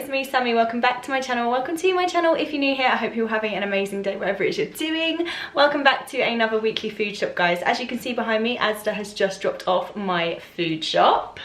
it's me, Sammy. Welcome back to my channel. Welcome to my channel. If you're new here, I hope you're having an amazing day wherever it is you're doing. Welcome back to another weekly food shop, guys. As you can see behind me, Asda has just dropped off my food shop.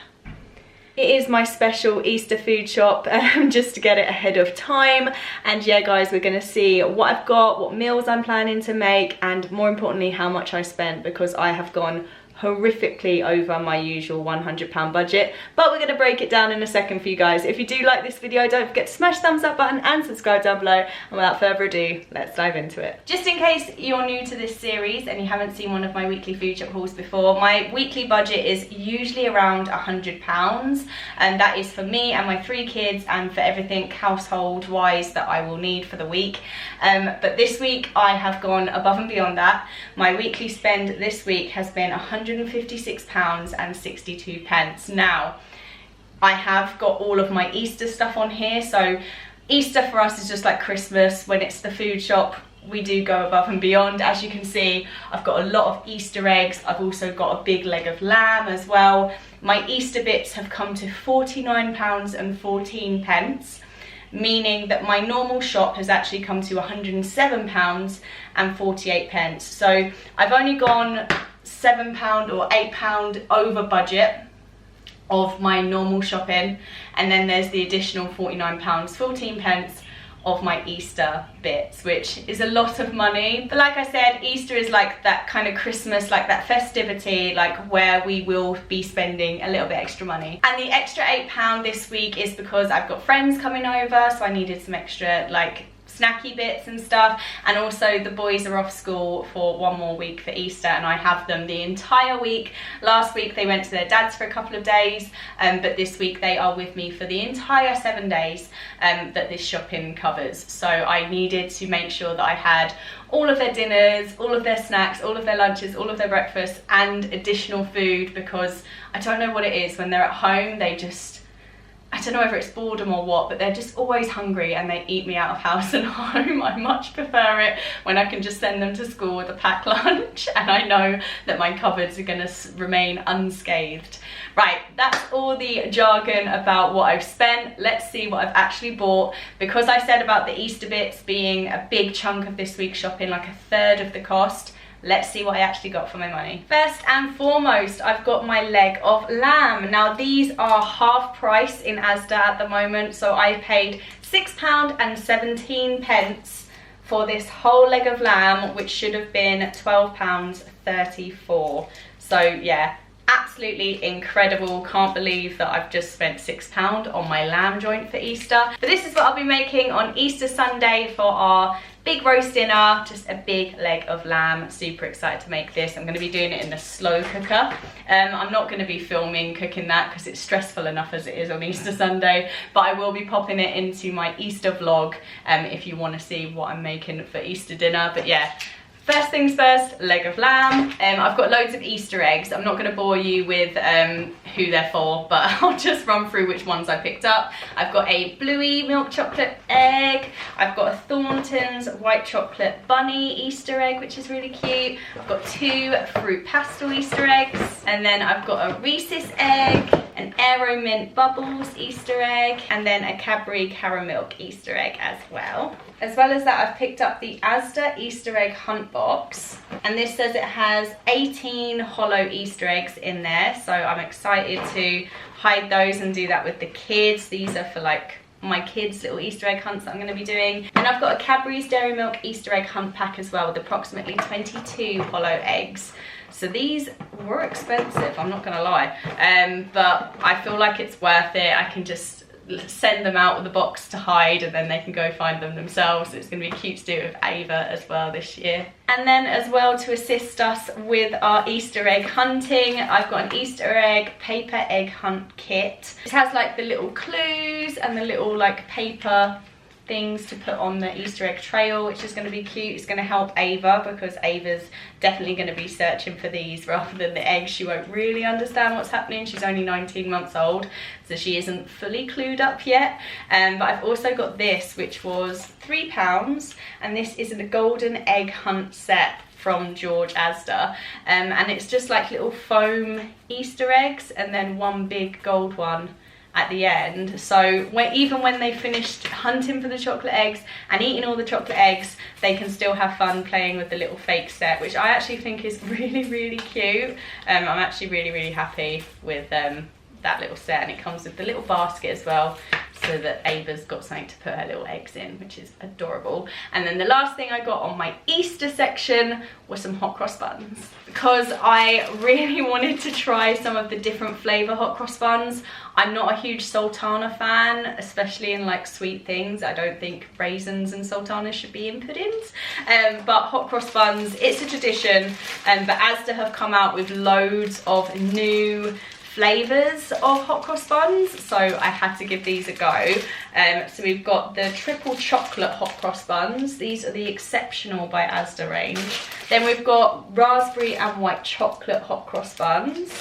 It is my special Easter food shop, just to get it ahead of time. And yeah, guys, we're gonna see what I've got, what meals I'm planning to make, and more importantly, how much I spent, because I have gone horrifically over my usual £100 budget. But we're going to break it down in a second for you guys. If you do like this video, don't forget to smash the thumbs up button and subscribe down below. And without further ado, let's dive into it. Just in case you're new to this series and you haven't seen one of my weekly food shop hauls before, my weekly budget is usually around £100, and that is for me and my 3 kids and for everything household wise that I will need for the week. But this week I have gone above and beyond that. My weekly spend this week has been £156.62. Now, I have got all of my Easter stuff on here. So Easter for us is just like Christmas. When it's the food shop, we do go above and beyond. As you can see, I've got a lot of Easter eggs. I've also got a big leg of lamb as well. My Easter bits have come to £49.14, meaning that my normal shop has actually come to £107.48. So I've only gone £7 or £8 over budget of my normal shopping, and then there's the additional £49.14 of my Easter bits, which is a lot of money. But like I said, Easter is like that kind of Christmas, like that festivity, like where we will be spending a little bit extra money. And the extra £8 this week is because I've got friends coming over, so I needed some extra like snacky bits and stuff, and also the boys are off school for one more week for Easter, and I have them the entire week. Last week they went to their dad's for a couple of days, but this week they are with me for the entire 7 days that this shopping covers. So I needed to make sure that I had all of their dinners, all of their snacks, all of their lunches, all of their breakfasts, and additional food, because I don't know what it is when they're at home, they just, I don't know whether it's boredom or what, but they're just always hungry and they eat me out of house and home. I much prefer it when I can just send them to school with a packed lunch and I know that my cupboards are going to remain unscathed. Right, that's all the jargon about what I've spent. Let's see what I've actually bought. Because I said about the Easter bits being a big chunk of this week's shopping, like 1/3 of the cost, let's see what I actually got for my money. First and foremost, I've got my leg of lamb. Now these are half price in Asda at the moment, so I paid £6.17 for this whole leg of lamb, which should have been £12.34. So yeah, absolutely incredible. Can't believe that I've just spent £6 on my lamb joint for Easter. But this is what I'll be making on Easter Sunday for our big roast dinner. Just a big leg of lamb. Super excited to make this. I'm going to be doing it in the slow cooker. I'm not going to be filming cooking that because it's stressful enough as it is on Easter Sunday, but I will be popping it into my Easter vlog if you want to see what I'm making for Easter dinner. But yeah, first things first, leg of lamb. I've got loads of Easter eggs. I'm not going to bore you with who they're for, but I'll just run through which ones I picked up. I've got a Bluey milk chocolate egg. I've got a Thornton's white chocolate bunny Easter egg, which is really cute. I've got 2 fruit pastel Easter eggs. And then I've got a Reese's egg, an Aero Mint Bubbles Easter egg, and then a Cadbury Caramilk Easter egg as well. As well as that, I've picked up the Asda Easter Egg Hunt box, and this says it has 18 hollow Easter eggs in there, so I'm excited to hide those and do that with the kids. These are for like my kids' little Easter egg hunts that I'm going to be doing. And I've got a Cadbury's Dairy Milk Easter egg hunt pack as well with approximately 22 hollow eggs. So these were expensive, I'm not going to lie, but I feel like it's worth it. I can just send them out with the box to hide and then they can go find them themselves. It's going to be cute to do it with Ava as well this year. And then as well, to assist us with our Easter egg hunting, I've got an Easter egg paper egg hunt kit. It has like the little clues and the little like paper things to put on the Easter egg trail, which is going to be cute. It's going to help Ava because Ava's definitely going to be searching for these rather than the eggs. She won't really understand what's happening. She's only 19 months old, so she isn't fully clued up yet. But I've also got this, which was £3, and this is a golden egg hunt set from George Asda, and it's just like little foam Easter eggs and then one big gold one at the end. So even when they finished hunting for the chocolate eggs and eating all the chocolate eggs, they can still have fun playing with the little fake set, which I actually think is really, really cute. I'm actually really, really happy with that little set, and it comes with the little basket as well, so that Ava's got something to put her little eggs in, which is adorable. And then the last thing I got on my Easter section was some hot cross buns, because I really wanted to try some of the different flavour hot cross buns. I'm not a huge sultana fan, especially in like sweet things. I don't think raisins and sultanas should be in puddings. But hot cross buns, it's a tradition. But Asda have come out with loads of new flavours of hot cross buns, so I had to give these a go. So we've got the triple chocolate hot cross buns. These are the Exceptional by Asda range. Then we've got raspberry and white chocolate hot cross buns.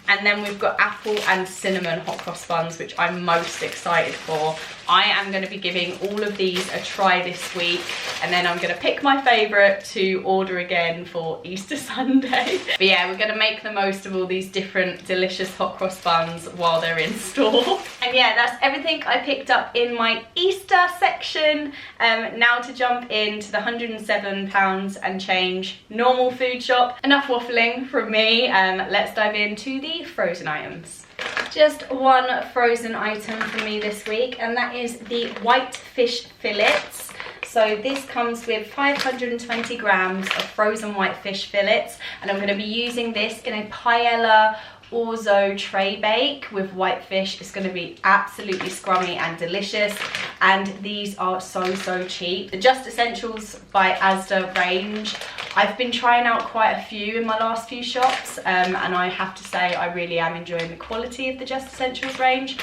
And then we've got apple and cinnamon hot cross buns, which I'm most excited for. I am going to be giving all of these a try this week, and then I'm going to pick my favourite to order again for Easter Sunday. But yeah, we're going to make the most of all these different delicious hot cross buns while they're in store. And yeah, that's everything I picked up in my Easter section. Now to jump into the £107 and change normal food shop. Enough waffling from me. Let's dive into the frozen items. Just one frozen item for me this week, and that is the white fish fillets. So this comes with 520 grams of frozen white fish fillets, and I'm going to be using this in a paella orzo tray bake with white fish. It's going to be absolutely scrummy and delicious, and these are so cheap. The Just Essentials by Asda range, I've been trying out quite a few in my last few shops, and I have to say I really am enjoying the quality of the Just Essentials range.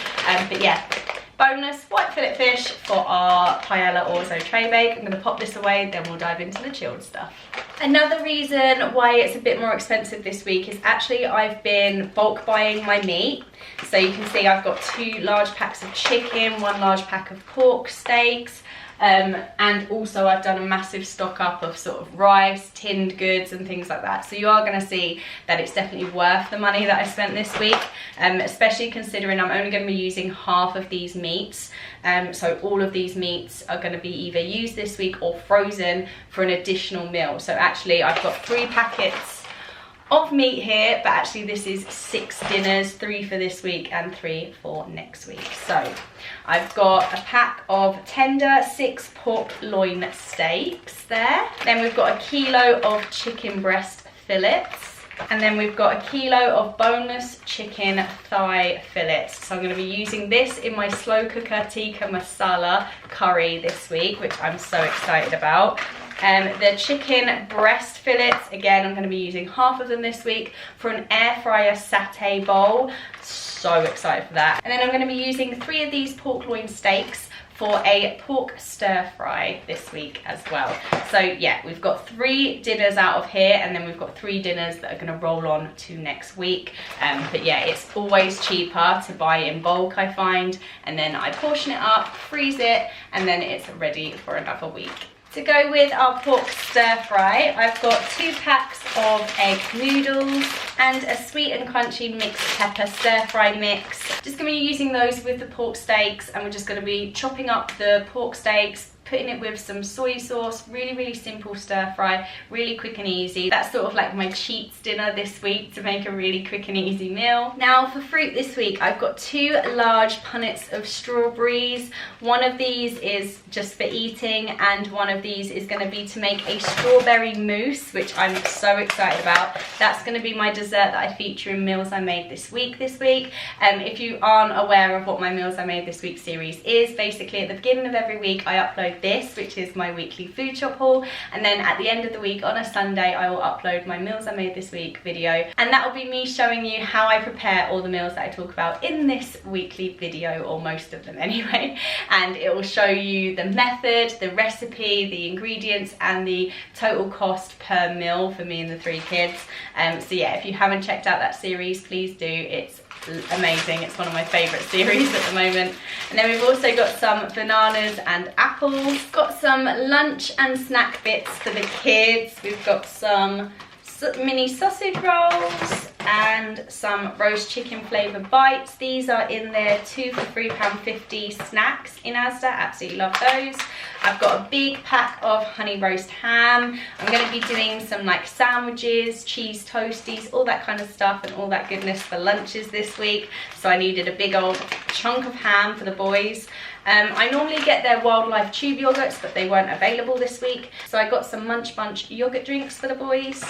But yeah, boneless white fillet fish for our paella orzo tray bake. I'm going to pop this away, then we'll dive into the chilled stuff. Another reason why it's a bit more expensive this week is actually I've been bulk buying my meat. So you can see I've got 2 large packs of chicken, 1 large pack of pork steaks, and also I've done a massive stock up of sort of rice, tinned goods and things like that. So you are going to see that it's definitely worth the money that I spent this week, especially considering I'm only going to be using half of these meats. So all of these meats are going to be either used this week or frozen for an additional meal. So actually I've got 3 packets of meat here, but actually this is 6 dinners, 3 for this week and 3 for next week. So I've got a pack of tender 6 pork loin steaks there. Then we've got a kilo of chicken breast fillets. And then we've got a kilo of boneless chicken thigh fillets. So I'm going to be using this in my slow cooker tikka masala curry this week, which I'm so excited about. The chicken breast fillets, again, I'm going to be using half of them this week for an air fryer satay bowl. So excited for that. And then I'm going to be using 3 of these pork loin steaks for a pork stir fry this week as well. So yeah, we've got 3 dinners out of here, and then we've got 3 dinners that are going to roll on to next week. But yeah, it's always cheaper to buy in bulk, I find, and then I portion it up, freeze it, and then it's ready for another week. To go with our pork stir fry, I've got 2 packs of egg noodles and a sweet and crunchy mixed pepper stir fry mix. Just going to be using those with the pork steaks, and we're just going to be chopping up the pork steaks, putting it with some soy sauce. Really simple stir fry, really quick and easy. That's sort of like my cheats dinner this week, to make a really quick and easy meal. Now for fruit this week, I've got 2 large punnets of strawberries. One of these is just for eating, and one of these is going to be to make a strawberry mousse, which I'm so excited about. That's going to be my dessert that I feature in Meals I Made This Week. If you aren't aware of what my Meals I Made This Week series is, basically at the beginning of every week I upload this, which is my weekly food shop haul, and then at the end of the week on a Sunday I will upload my Meals I Made This Week video, and that will be me showing you how I prepare all the meals that I talk about in this weekly video, or most of them anyway, and it will show you the method, the recipe, the ingredients, and the total cost per meal for me and the 3 kids. So yeah, if you haven't checked out that series, please do. It's amazing. It's one of my favourite series at the moment. And then we've also got some bananas and apples. Got some lunch and snack bits for the kids. We've got some mini sausage rolls, and some roast chicken flavoured bites. These are in their 2 for £3.50 snacks in Asda. Absolutely love those. I've got a big pack of honey roast ham. I'm going to be doing some like sandwiches, cheese toasties, all that kind of stuff and all that goodness for lunches this week. So I needed a big old chunk of ham for the boys. I normally get their Wildlife tube yogurts, but they weren't available this week. So I got some Munch Bunch yogurt drinks for the boys.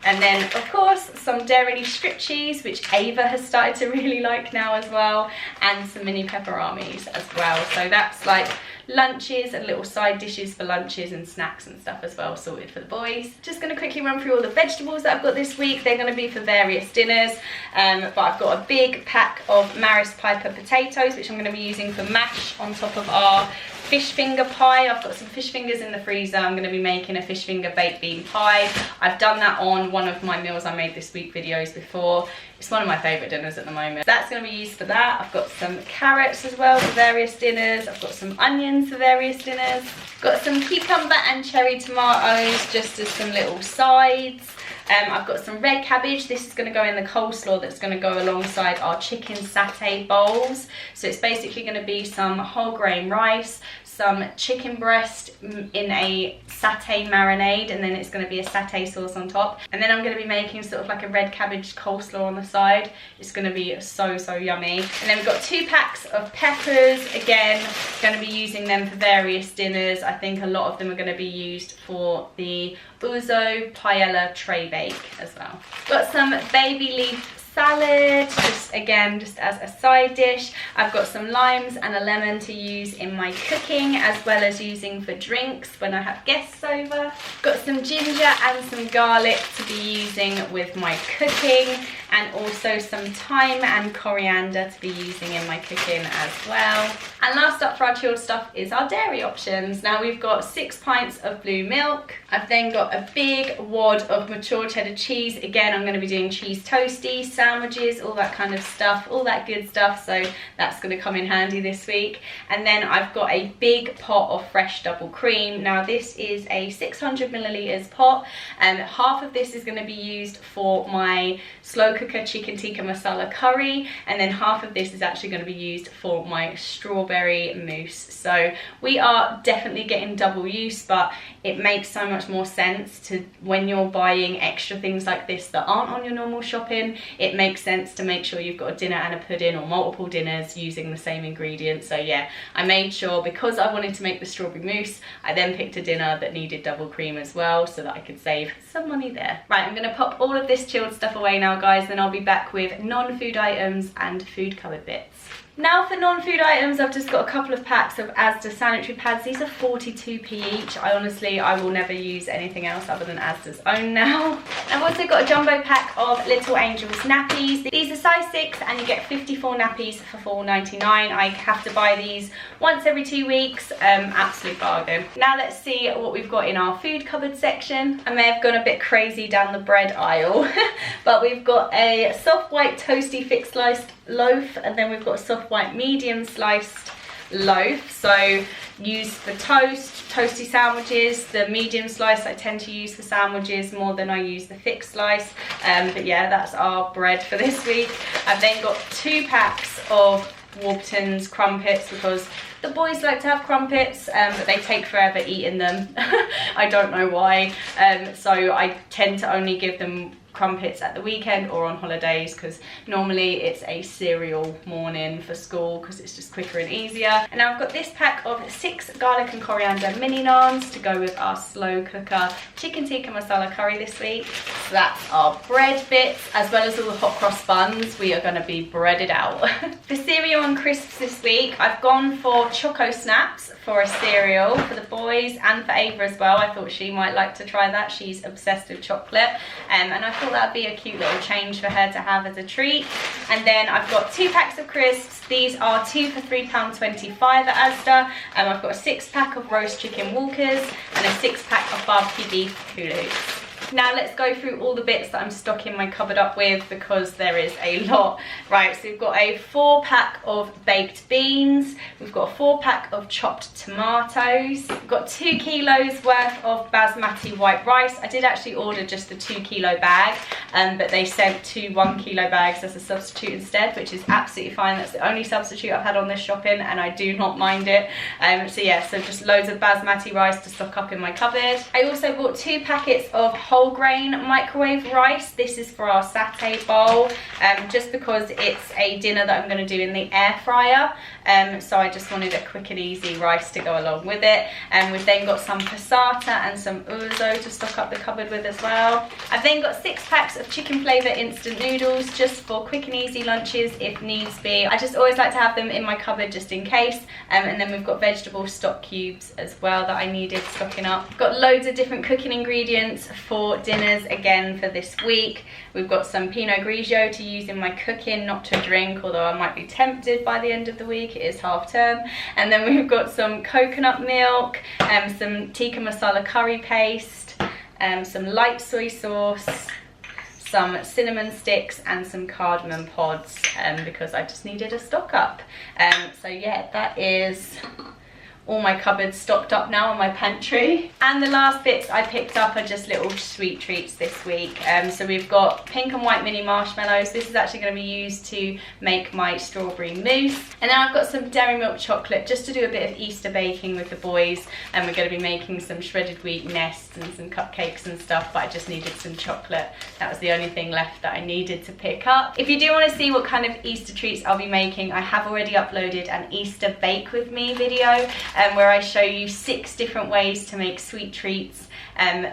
And then, of course, some Dairy strip cheese, which Ava has started to really like now as well. And some mini Pepperamis as well. So that's like lunches and little side dishes for lunches and snacks and stuff as well, sorted for the boys. Just going to quickly run through all the vegetables that I've got this week. They're going to be for various dinners. But I've got a big pack of Maris Piper potatoes, which I'm going to be using for mash on top of our fish finger pie. I've got some fish fingers in the freezer. I'm going to be making a fish finger baked bean pie. I've done that on one of my meals I made this week videos before. It's one of my favourite dinners at the moment. That's going to be used for that. I've got some carrots as well for various dinners. I've got some onions for various dinners. Got some cucumber and cherry tomatoes just as some little sides. I've got some red cabbage. This is going to go in the coleslaw that's going to go alongside our chicken satay bowls. So it's basically going to be some whole grain rice, some chicken breast in a satay marinade, and then it's going to be a satay sauce on top. And then I'm going to be making sort of like a red cabbage coleslaw on the side. It's going to be so yummy. And then we've got 2 packs of peppers. Again, going to be using them for various dinners. I think a lot of them are going to be used for the Ouzo paella tray bake as well. Got some baby leaf salad, just as a side dish. I've got some limes and a lemon to use in my cooking, as well as using for drinks when I have guests over. Got some ginger and some garlic to be using with my cooking, and also some thyme and coriander to be using in my cooking as well. And last up for our chilled stuff is our dairy options. Now we've got 6 pints of blue milk. I've then got a big wad of mature cheddar cheese. Again, I'm going to be doing cheese toasties, sandwiches, all that kind of stuff, all that good stuff. So that's going to come in handy this week. And then I've got a big pot of fresh double cream. Now this is a 600 millilitres pot, and half of this is going to be used for my slow cooker chicken tikka masala curry, and then half of this is actually going to be used for my strawberry mousse. So we are definitely getting double use, but it makes so much more sense to, when you're buying extra things like this that aren't on your normal shopping, it makes sense to make sure you've got a dinner and a pudding or multiple dinners using the same ingredients. So yeah, I made sure, because I wanted to make the strawberry mousse, I then picked a dinner that needed double cream as well, so that I could save some money there. Right, I'm going to pop all of this chilled stuff away now, guys, then I'll be back with non-food items and food cupboard bits. Now for non-food items, I've just got a couple of packs of Asda sanitary pads. These are 42p each. I will never use anything else other than Asda's own now. I've also got a jumbo pack of Little Angels nappies. These are size 6 and you get 54 nappies for $4.99. I have to buy these once every 2 weeks. Absolute bargain. Now let's see what we've got in our food cupboard section. I may have gone a bit crazy down the bread aisle, but we've got a soft white toasty thick sliced loaf, and then we've got a soft white medium sliced loaf. So use for toasty sandwiches. The medium slice I tend to use for sandwiches more than I use the thick slice. But yeah, that's our bread for this week. I've then got 2 packs of Warburton's crumpets, because the boys like to have crumpets, but they take forever eating them. I don't know why. So I tend to only give them crumpets at the weekend or on holidays, because normally it's a cereal morning for school because it's just quicker and easier. And now I've got this pack of 6 garlic and coriander mini naans to go with our slow cooker chicken tikka masala curry this week. So that's our bread bits, as well as all the hot cross buns. We are going to be breaded out. For cereal and crisps this week, I've gone for Choco Snaps for a cereal for the boys and for Ava as well. I thought she might like to try that. She's obsessed with chocolate, and I thought that'd be a cute little change for her to have as a treat. And then I've got 2 packs of crisps. These are 2 for £3.25 at Asda. I've got a 6 pack of roast chicken Walkers and a 6 pack of barbecue beef Cooloops. Now let's go through all the bits that I'm stocking my cupboard up with, because there is a lot. Right, so we've got a 4-pack of baked beans, we've got a 4-pack of chopped tomatoes, we've got 2 kilos worth of basmati white rice. I did actually order just the 2 kilo bag, but they sent 2 1 kilo bags as a substitute instead, which is absolutely fine. That's the only substitute I've had on this shopping, and I do not mind it. So yeah, so just loads of basmati rice to stock up in my cupboard. I also bought 2 packets of whole grain microwave rice. This is for our satay bowl, just because it's a dinner that I'm going to do in the air fryer. So I just wanted a quick and easy rice to go along with it. And we've then got some passata and some ouzo to stock up the cupboard with as well. I've then got 6 packs of chicken flavour instant noodles, just for quick and easy lunches if needs be. I just always like to have them in my cupboard just in case. And then we've got vegetable stock cubes as well that I needed stocking up. We've got loads of different cooking ingredients for dinners again for this week. We've got some Pinot Grigio to use in my cooking, not to drink, although I might be tempted by the end of the week. It is half term. And then we've got some coconut milk, some tikka masala curry paste, some light soy sauce, some cinnamon sticks and some cardamom pods, because I just needed a stock up. So yeah, that is all my cupboards stocked up now on my pantry. And the last bits I picked up are just little sweet treats this week. So we've got pink and white mini marshmallows. This is actually going to be used to make my strawberry mousse. And then I've got some dairy milk chocolate just to do a bit of Easter baking with the boys. And we're going to be making some shredded wheat nests and some cupcakes and stuff, but I just needed some chocolate. That was the only thing left that I needed to pick up. If you do want to see what kind of Easter treats I'll be making, I have already uploaded an Easter bake with me video, where I show you 6 different ways to make sweet treats,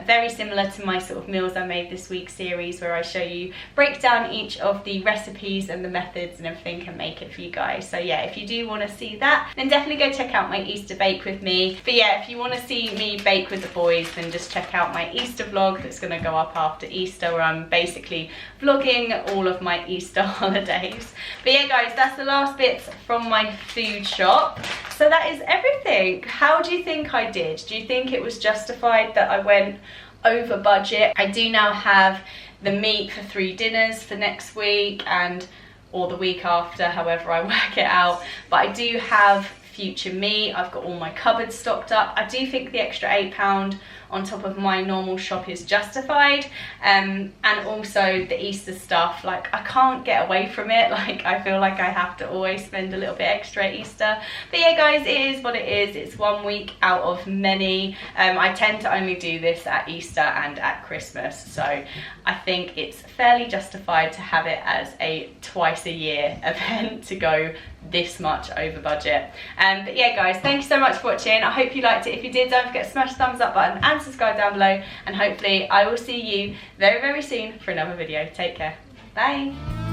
very similar to my sort of meals I made this week series, where I show you, break down each of the recipes and the methods and everything and make it for you guys. So yeah, if you do want to see that, then definitely go check out my Easter bake with me. But yeah, if you want to see me bake with the boys, then just check out my Easter vlog that's going to go up after Easter, where I'm basically vlogging all of my Easter holidays. But yeah guys, that's the last bits from my food shop. So that is everything. How do you think I did? Do you think it was justified that I went over budget? I do now have the meat for 3 dinners for next week or the week after, however I work it out. But I do have future meat. I've got all my cupboards stocked up. I do think the extra £8 on top of my normal shop is justified, and also the Easter stuff, like I can't get away from it. Like I feel like I have to always spend a little bit extra at Easter. But yeah guys, it is what it is. It's 1 week out of many. I tend to only do this at Easter and at Christmas, so I think it's fairly justified to have it as a twice a year event to go this much over budget. But yeah guys, thank you so much for watching. I hope you liked it. If you did, don't forget to smash the thumbs up button and subscribe down below, and hopefully I will see you very, very soon for another video. Take care. Bye.